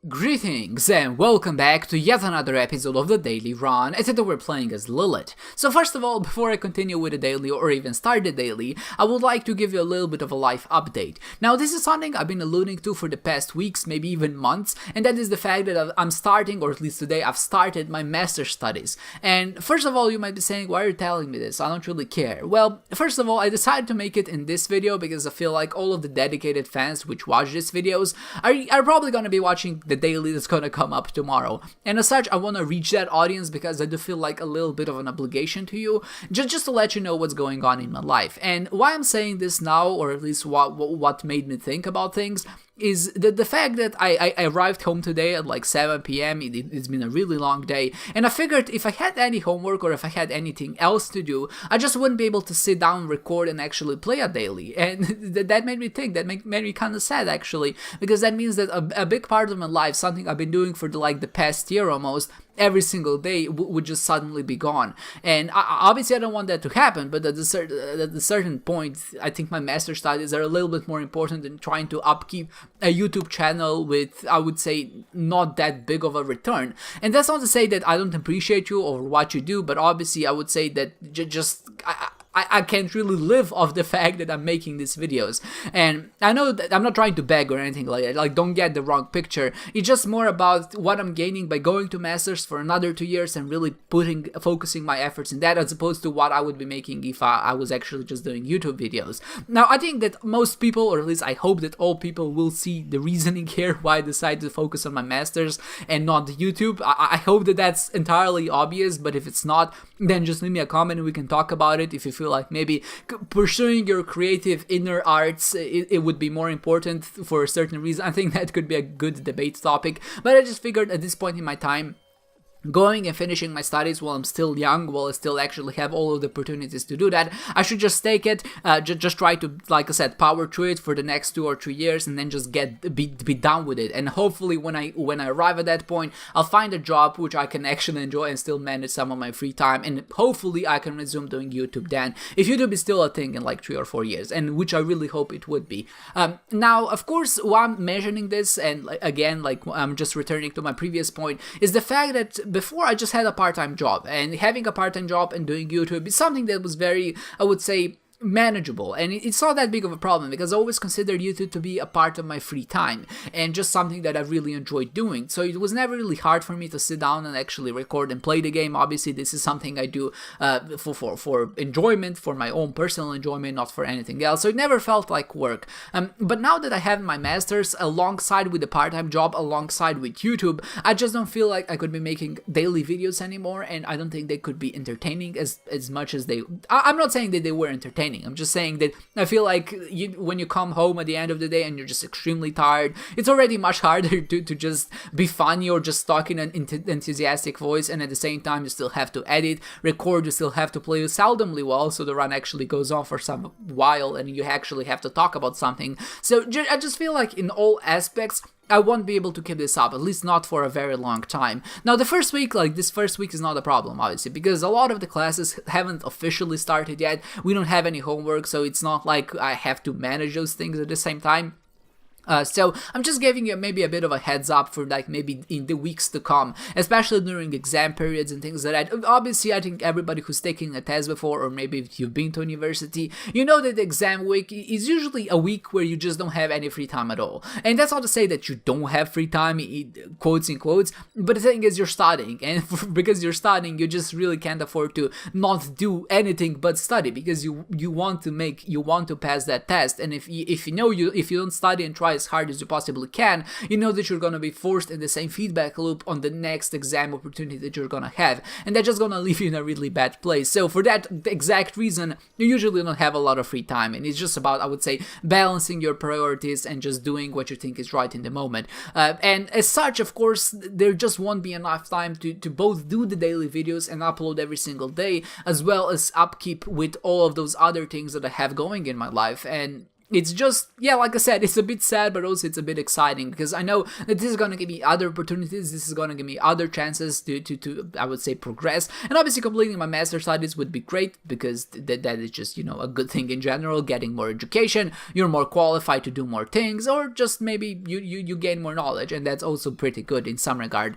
Greetings and welcome back to yet another episode of the Daily Run, and today we're playing as Lilith. So first of all, before I continue with the daily or even start the daily, I would like to give you a little bit of a life update. Now this is something I've been alluding to for the past weeks, maybe even months, and that is the fact that I'm starting, or at least today I've started my master's studies. And first of all, you might be saying, why are you telling me this? I don't really care. Well, first of all, I decided to make it in this video because I feel like all of the dedicated fans which watch these videos are probably going to be watching the daily that's gonna come up tomorrow, and as such I want to reach that audience because I do feel like a little bit of an obligation to you, just to let you know what's going on in my life. And why I'm saying this now, or at least what made me think about things, is the fact that I arrived home today at like 7 p.m. It's been a really long day, and I figured if I had any homework or if I had anything else to do, I just wouldn't be able to sit down, record, and actually play a daily. And that made me think, that made me kind of sad actually, because that means that a big part of my life, something I've been doing for the past year almost, every single day would just suddenly be gone. And obviously I don't want that to happen, but at a certain point, I think my master studies are a little bit more important than trying to upkeep a YouTube channel with, I would say, not that big of a return. And that's not to say that I don't appreciate you or what you do, but obviously I would say that I can't really live off the fact that I'm making these videos. And I know that I'm not trying to beg or anything like that, like don't get the wrong picture. It's just more about what I'm gaining by going to masters for another 2 years and really focusing my efforts in that, as opposed to what I would be making if I was actually just doing YouTube videos. Now I think that most people, or at least I hope that all people, will see the reasoning here why I decided to focus on my masters and not YouTube. I hope that that's entirely obvious, but if it's not, then just leave me a comment and we can talk about it. If you feel like maybe pursuing your creative inner arts, it would be more important for a certain reason, I think that could be a good debate topic. But I just figured at this point in my time, going and finishing my studies while I'm still young, while I still actually have all of the opportunities to do that, I should just take it, just try to, like I said, power through it for the next 2 or 3 years, and then just be done with it. And hopefully when I arrive at that point, I'll find a job which I can actually enjoy and still manage some of my free time, and hopefully I can resume doing YouTube then, if YouTube is still a thing in like 3 or 4 years, and which I really hope it would be. Now, of course, why I'm mentioning this, and again, like I'm just returning to my previous point, is the fact that before I just had a part-time job, and having a part-time job and doing YouTube is something that was very, I would say, manageable, and it's not that big of a problem because I always considered YouTube to be a part of my free time and just something that I really enjoyed doing. So it was never really hard for me to sit down and actually record and play the game. Obviously this is something I do for enjoyment, for my own personal enjoyment, not for anything else, so it never felt like work. But now that I have my masters alongside with the part-time job, alongside with YouTube, I just don't feel like I could be making daily videos anymore, and I don't think they could be entertaining as much as I'm not saying that they were entertaining. I'm just saying that I feel like when you come home at the end of the day and you're just extremely tired, it's already much harder to just be funny or just talk in an enthusiastic voice, and at the same time you still have to edit, record, you still have to play seldomly well so the run actually goes on for some while and you actually have to talk about something. So I just feel like in all aspects I won't be able to keep this up, at least not for a very long time. Now this first week is not a problem, obviously, because a lot of the classes haven't officially started yet. We don't have any homework, so it's not like I have to manage those things at the same time. So I'm just giving you maybe a bit of a heads up for like maybe in the weeks to come, especially during exam periods and things like that. Obviously, I think everybody who's taking a test before, or maybe if you've been to university, you know that the exam week is usually a week where you just don't have any free time at all. And that's not to say that you don't have free time, quotes in quotes, but the thing is you're studying, and because you're studying, you just really can't afford to not do anything but study, because you want to pass that test. And if you don't study and try as hard as you possibly can, you know that you're gonna be forced in the same feedback loop on the next exam opportunity that you're gonna have, and that's just gonna leave you in a really bad place. So for that exact reason, you usually don't have a lot of free time, and it's just about, I would say, balancing your priorities and just doing what you think is right in the moment. And as such, of course, there just won't be enough time to both do the daily videos and upload every single day, as well as upkeep with all of those other things that I have going in my life. And it's just, yeah, like I said, it's a bit sad, but also it's a bit exciting, because I know that this is going to give me other opportunities, this is going to give me other chances to I would say, progress. And obviously completing my master studies would be great, because that is just, you know, a good thing in general. Getting more education, you're more qualified to do more things, or just maybe you gain more knowledge, and that's also pretty good in some regard.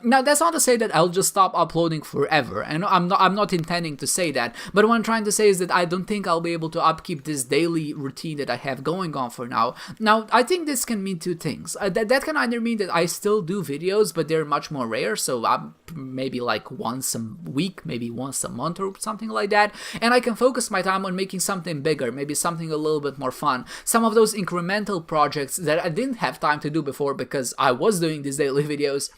Now, that's not to say that I'll just stop uploading forever, and I'm not intending to say that, but what I'm trying to say is that I don't think I'll be able to upkeep this daily routine that I have going on for now. Now, I think this can mean two things. That can either mean that I still do videos, but they're much more rare, so I'm maybe like once a week, maybe once a month or something like that, and I can focus my time on making something bigger, maybe something a little bit more fun, some of those incremental projects that I didn't have time to do before because I was doing these daily videos.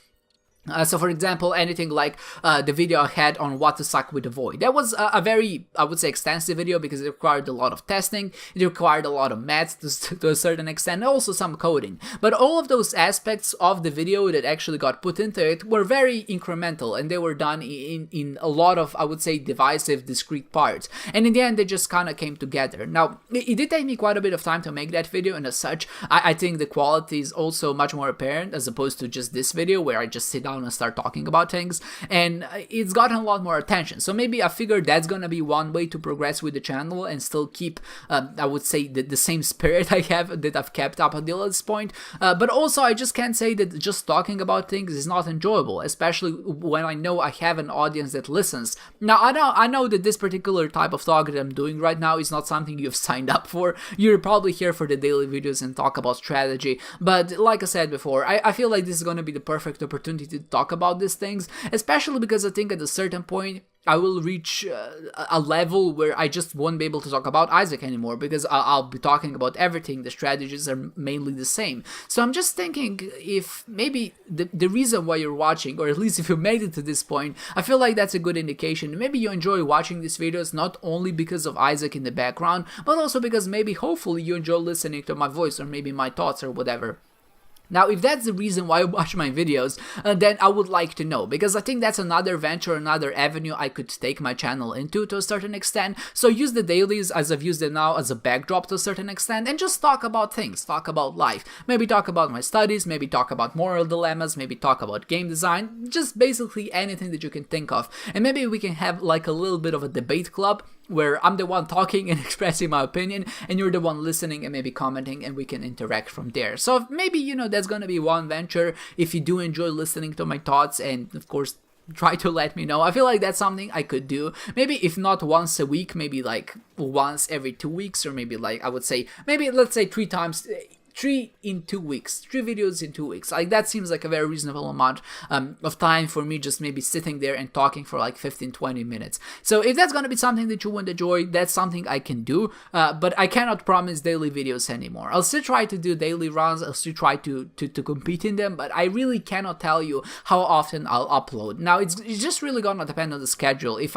So for example, anything like the video I had on what to suck with the void. That was a very, I would say, extensive video, because it required a lot of testing, it required a lot of math to a certain extent, and also some coding. But all of those aspects of the video that actually got put into it were very incremental, and they were done in a lot of, I would say, divisive, discrete parts. And in the end, they just kind of came together. Now, it did take me quite a bit of time to make that video, and as such, I think the quality is also much more apparent, as opposed to just this video where I just sit down and start talking about things, and it's gotten a lot more attention. So maybe I figured that's gonna be one way to progress with the channel and still keep, I would say, the same spirit I've kept up until this point. But also, I just can't say that just talking about things is not enjoyable, especially when I know I have an audience that listens. Now, I know that this particular type of talk that I'm doing right now is not something you've signed up for. You're probably here for the daily videos and talk about strategy, but like I said before, I feel like this is gonna be the perfect opportunity to talk about these things, especially because I think at a certain point I will reach a level where I just won't be able to talk about Isaac anymore, because I'll be talking about everything. The strategies are mainly the same. So I'm just thinking, if maybe the reason why you're watching, or at least if you made it to this point, I feel like that's a good indication. Maybe you enjoy watching these videos not only because of Isaac in the background, but also because maybe hopefully you enjoy listening to my voice, or maybe my thoughts, or whatever. Now, if that's the reason why you watch my videos, then I would like to know, because I think that's another venture, another avenue I could take my channel into to a certain extent. So use the dailies, as I've used it now, as a backdrop to a certain extent, and just talk about things, talk about life. Maybe talk about my studies, maybe talk about moral dilemmas, maybe talk about game design, just basically anything that you can think of. And maybe we can have like a little bit of a debate club, where I'm the one talking and expressing my opinion, and you're the one listening and maybe commenting, and we can interact from there. So maybe, you know, that's gonna be one venture. If you do enjoy listening to my thoughts, and of course try to let me know, I feel like that's something I could do. Maybe if not once a week, maybe like once every 2 weeks, or maybe like, I would say, maybe let's say 3 in 2 weeks, 3 videos in 2 weeks. Like, that seems like a very reasonable amount of time for me, just maybe sitting there and talking for like 15-20 minutes. So if that's gonna be something that you would enjoy, that's something I can do, but I cannot promise daily videos anymore. I'll still try to do daily runs, I'll still try to compete in them, but I really cannot tell you how often I'll upload. Now, it's just really gonna depend on the schedule. If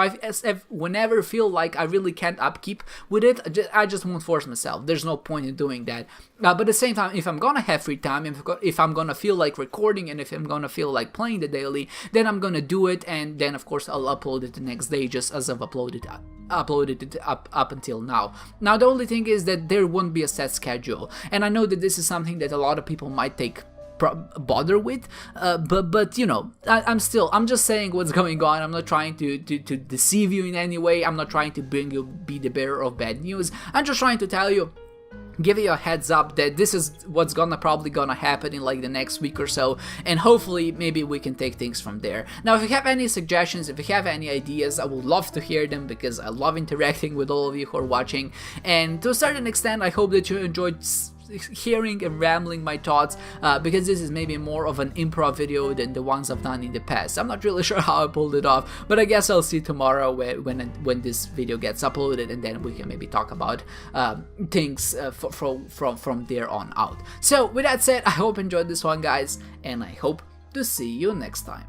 whenever feel like I really can't upkeep with it, I just won't force myself. There's no point in doing that. But at the same time, if I'm gonna have free time, if I'm gonna feel like recording, and if I'm gonna feel like playing the daily, then I'm gonna do it, and then of course I'll upload it the next day, just as I've uploaded it up until now. Now, the only thing is that there won't be a set schedule, and I know that this is something that a lot of people might take bother with, but you know, I'm just saying what's going on. I'm not trying to deceive you in any way. I'm not trying to be the bearer of bad news. I'm just trying to tell you, give you a heads up that this is what's probably gonna happen in like the next week or so, and hopefully maybe we can take things from there. Now, if you have any suggestions, if you have any ideas, I would love to hear them, because I love interacting with all of you who are watching, and to a certain extent I hope that you enjoyed hearing and rambling my thoughts, because this is maybe more of an improv video than the ones I've done in the past. I'm not really sure how I pulled it off, but I guess I'll see tomorrow when this video gets uploaded, and then we can maybe talk about things from there on out. So with that said, I hope you enjoyed this one, guys, and I hope to see you next time.